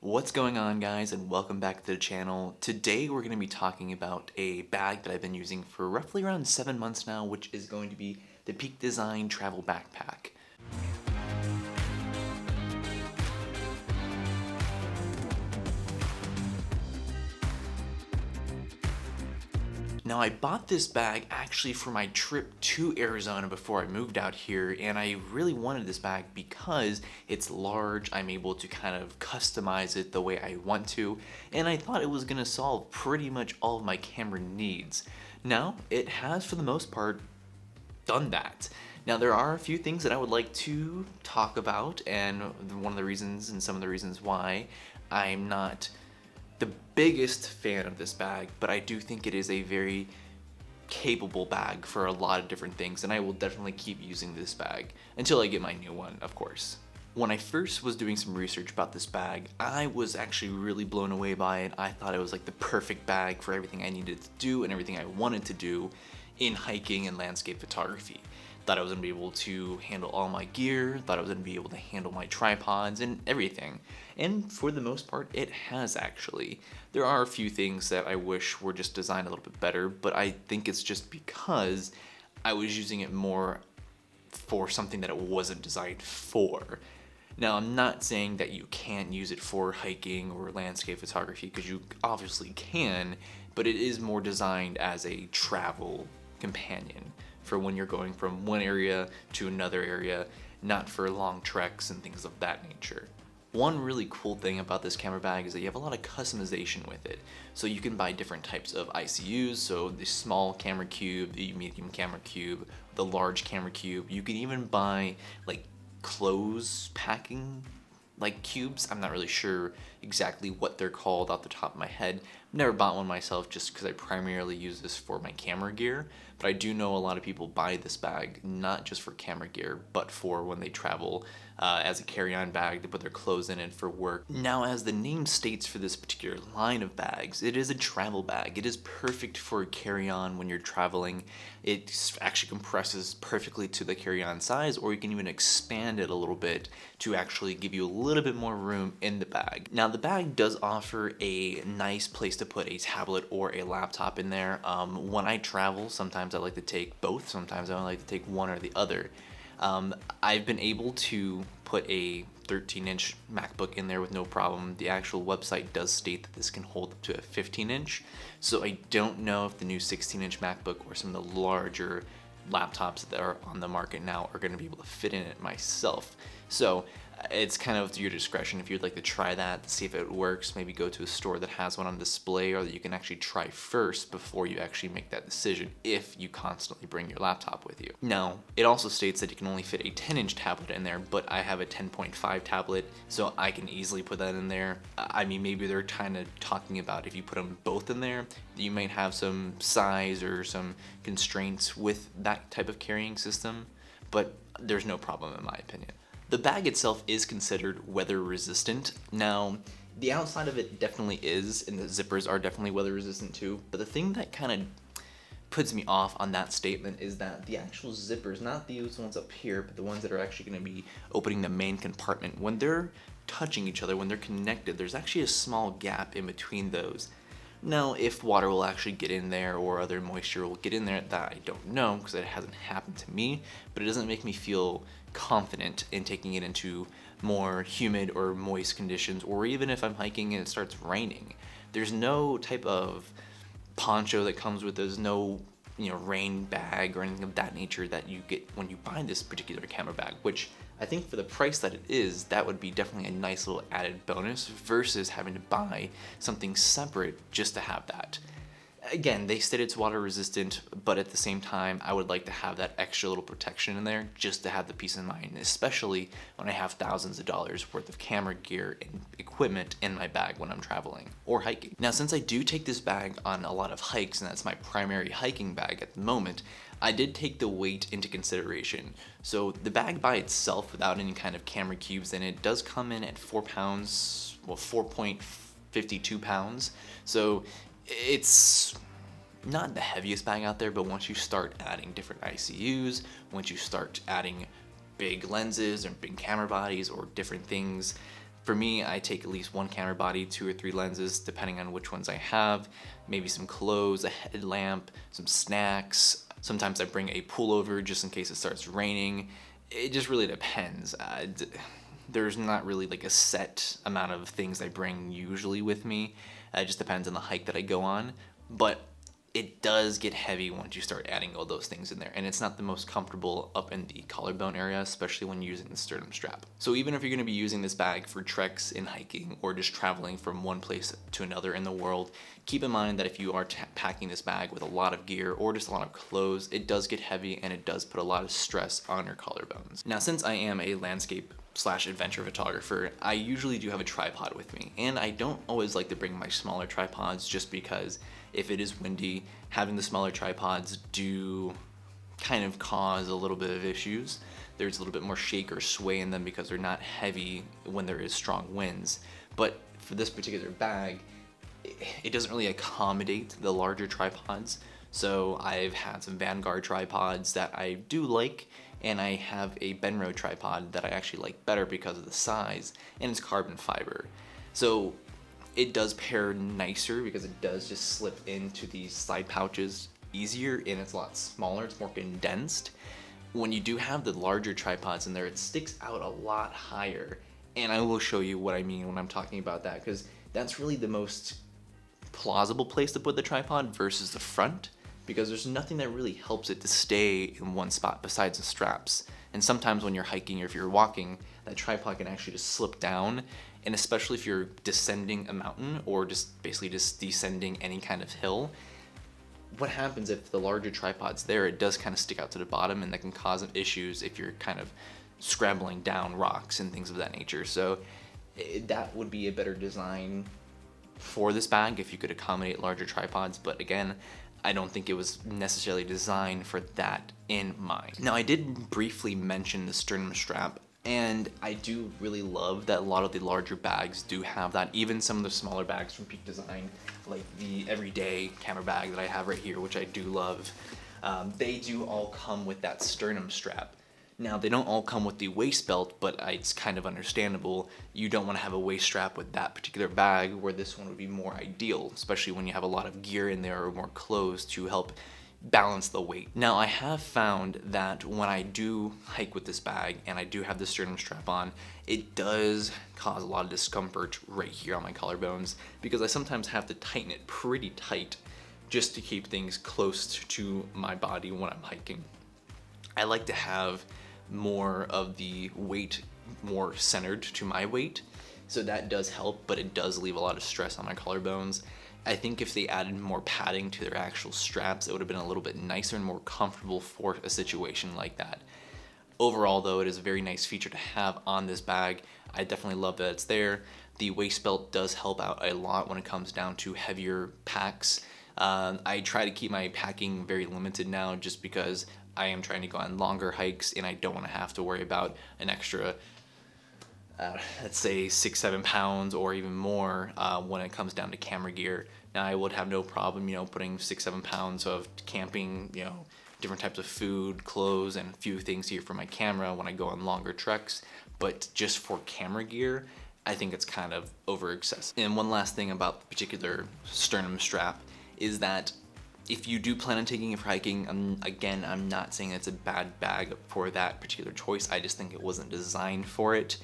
What's going on, guys, and welcome back to the channel. Today we're going to be talking about a bag that I've been using for roughly around 7 months now, which is going to be the Peak Design Travel Backpack. Now, I bought this bag actually for my trip to Arizona before I moved out here, and I really wanted this bag because it's large. I'm able to kind of customize it the way I want to, and I thought it was going to solve pretty much all of my camera needs. Now, it has for the most part done that. Now, there are a few things that I would like to talk about, and one of the reasons and some of the reasons why I'm not the biggest fan of this bag, but I do think it is a very capable bag for a lot of different things, and I will definitely keep using this bag until I get my new one, of course. When I first was doing some research about this bag, I was actually really blown away by it. I thought it was like the perfect bag for everything I needed to do and everything I wanted to do in hiking and landscape photography. Thought I was going to be able to handle all my gear, thought I was going to be able to handle my tripods and everything. And for the most part, it has actually. There are a few things that I wish were just designed a little bit better, but I think it's just because I was using it more for something that it wasn't designed for. Now, I'm not saying that you can't use it for hiking or landscape photography, because you obviously can, but it is more designed as a travel companion for when you're going from one area to another area, not for long treks and things of that nature. One really cool thing about this camera bag is that you have a lot of customization with it. So you can buy different types of ICUs, so the small camera cube, the medium camera cube, the large camera cube. You can even buy like clothes packing like cubes. I'm not really sure exactly what they're called off the top of my head. I've never bought one myself just because I primarily use this for my camera gear, but I do know a lot of people buy this bag not just for camera gear, but for when they travel as a carry-on bag to put their clothes in it for work. Now, as the name states for this particular line of bags, it is a travel bag. It is perfect for carry-on when you're traveling. It actually compresses perfectly to the carry-on size, or you can even expand it a little bit to actually give you a little bit more room in the bag. Now, the bag does offer a nice place to put a tablet or a laptop in there. When I travel, sometimes I like to take both, sometimes I like to take one or the other. I've been able to put a 13-inch MacBook in there with no problem. The actual website does state that this can hold up to a 15-inch, so I don't know if the new 16-inch MacBook or some of the larger laptops that are on the market now are going to be able to fit in it myself. So it's kind of to your discretion if you'd like to try that, see if it works. Maybe go to a store that has one on display, or that you can actually try first before you actually make that decision if you constantly bring your laptop with you. Now, it also states that you can only fit a 10-inch tablet in there, but I have a 10.5 tablet, so I can easily put that in there. I mean, maybe they're kind of talking about if you put them both in there, you might have some size or some constraints with that type of carrying system, but there's no problem in my opinion. The bag itself is considered weather resistant. Now, the outside of it definitely is, and the zippers are definitely weather resistant too, but the thing that kind of puts me off on that statement is that the actual zippers, not these ones up here, but the ones that are actually going to be opening the main compartment, when they're touching each other, when they're connected, there's actually a small gap in between those. Now, if water will actually get in there or other moisture will get in there, that I don't know because it hasn't happened to me, but it doesn't make me feel confident in taking it into more humid or moist conditions, or even if I'm hiking and it starts raining. There's no type of poncho that comes with, there's no rain bag or anything of that nature that you get when you buy this particular camera bag, which I think for the price that it is, that would be definitely a nice little added bonus versus having to buy something separate just to have that. Again, they said it's water resistant, but at the same time, I would like to have that extra little protection in there just to have the peace of mind, especially when I have thousands of dollars worth of camera gear and equipment in my bag when I'm traveling or hiking. Now, since I do take this bag on a lot of hikes, and that's my primary hiking bag at the moment, I did take the weight into consideration. So the bag by itself, without any kind of camera cubes in it, does come in at 4 pounds, well, 4.52 pounds. So it's not the heaviest bag out there, but once you start adding different ICUs, once you start adding big lenses or big camera bodies or different things For me, I take at least one camera body, 2 or 3 lenses, depending on which ones I have, maybe some clothes, a headlamp, some snacks. Sometimes I bring a pullover just in case it starts raining. It just really depends. There's not really like a set amount of things I bring usually with me. It just depends on the hike that I go on. But it does get heavy once you start adding all those things in there, and it's not the most comfortable up in the collarbone area, especially when using the sternum strap. So even if you're going to be using this bag for treks in hiking or just traveling from one place to another in the world, keep in mind that if you are packing this bag with a lot of gear or just a lot of clothes, it does get heavy and it does put a lot of stress on your collarbones. Now, since I am a landscape / adventure photographer, I usually do have a tripod with me, and I don't always like to bring my smaller tripods just because if it is windy, having the smaller tripods do kind of cause a little bit of issues. There's a little bit more shake or sway in them because they're not heavy when there is strong winds. But for this particular bag, it doesn't really accommodate the larger tripods. So I've had some Vanguard tripods that I do like, and I have a Benro tripod that I actually like better because of the size, and it's carbon fiber. So it does pair nicer because it does just slip into these side pouches easier, and it's a lot smaller, it's more condensed. When you do have the larger tripods in there, it sticks out a lot higher, and I will show you what I mean when I'm talking about that, because that's really the most plausible place to put the tripod versus the front, because there's nothing that really helps it to stay in one spot besides the straps. And sometimes when you're hiking or if you're walking, that tripod can actually just slip down, and especially if you're descending a mountain or just basically just descending any kind of hill, what happens if the larger tripod's there, it does kind of stick out to the bottom, and that can cause issues if you're kind of scrambling down rocks and things of that nature. So that would be a better design for this bag if you could accommodate larger tripods, but again, I don't think it was necessarily designed for that in mind. Now, I did briefly mention the sternum strap, and I do really love that a lot of the larger bags do have that. Even some of the smaller bags from Peak Design, like the everyday camera bag that I have right here, which I do love, they do all come with that sternum strap. Now, they don't all come with the waist belt, but it's kind of understandable. You don't want to have a waist strap with that particular bag, where this one would be more ideal, especially when you have a lot of gear in there or more clothes to help balance the weight. Now, I have found that when I do hike with this bag and I do have the sternum strap on, it does cause a lot of discomfort right here on my collarbones, because I sometimes have to tighten it pretty tight just to keep things close to my body when I'm hiking. I like to have more of the weight more centered to my weight, so that does help, but it does leave a lot of stress on my collarbones. I think if they added more padding to their actual straps, it would have been a little bit nicer and more comfortable for a situation like that. Overall, though, it is a very nice feature to have on this bag. I definitely love that it's there. The waist belt does help out a lot when it comes down to heavier packs. I try to keep my packing very limited now, just because I am trying to go on longer hikes and I don't want to have to worry about an extra let's say 6-7 pounds or even more when it comes down to camera gear. Now, I would have no problem, putting 6-7 pounds of camping, different types of food, clothes, and a few things here for my camera when I go on longer treks. But just for camera gear, I think it's kind of over excessive. And one last thing about the particular sternum strap is that if you do plan on taking it for hiking, I'm not saying it's a bad bag for that particular choice. I just think it wasn't designed for it.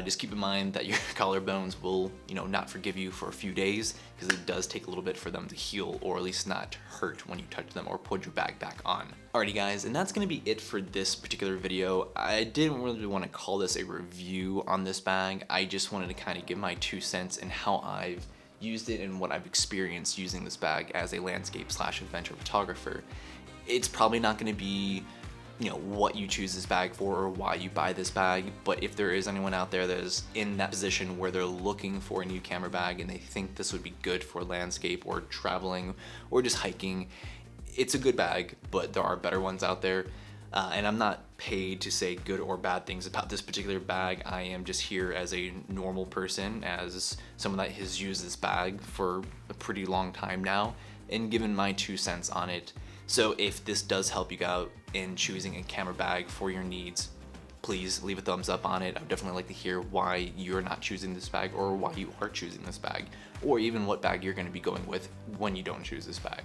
Just keep in mind that your collarbones will, not forgive you for a few days, because it does take a little bit for them to heal, or at least not hurt when you touch them or put your bag back on. Alrighty guys, and that's gonna be it for this particular video. I didn't really want to call this a review on this bag. I just wanted to kind of give my 2 cents in how I've used it and what I've experienced using this bag as a landscape / adventure photographer. It's probably not going to be, what you choose this bag for or why you buy this bag, but if there is anyone out there that is in that position where they're looking for a new camera bag and they think this would be good for landscape or traveling or just hiking, it's a good bag, but there are better ones out there. And I'm not paid to say good or bad things about this particular bag. I am just here as a normal person, as someone that has used this bag for a pretty long time now, and given my 2 cents on it. So if this does help you out in choosing a camera bag for your needs, please leave a thumbs up on it. I would definitely like to hear why you're not choosing this bag, or why you are choosing this bag, or even what bag you're going to be going with when you don't choose this bag.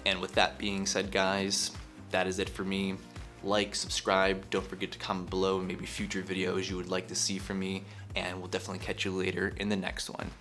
And with that being said, guys, that is it for me. Like, subscribe, don't forget to comment below maybe future videos you would like to see from me, and we'll definitely catch you later in the next one.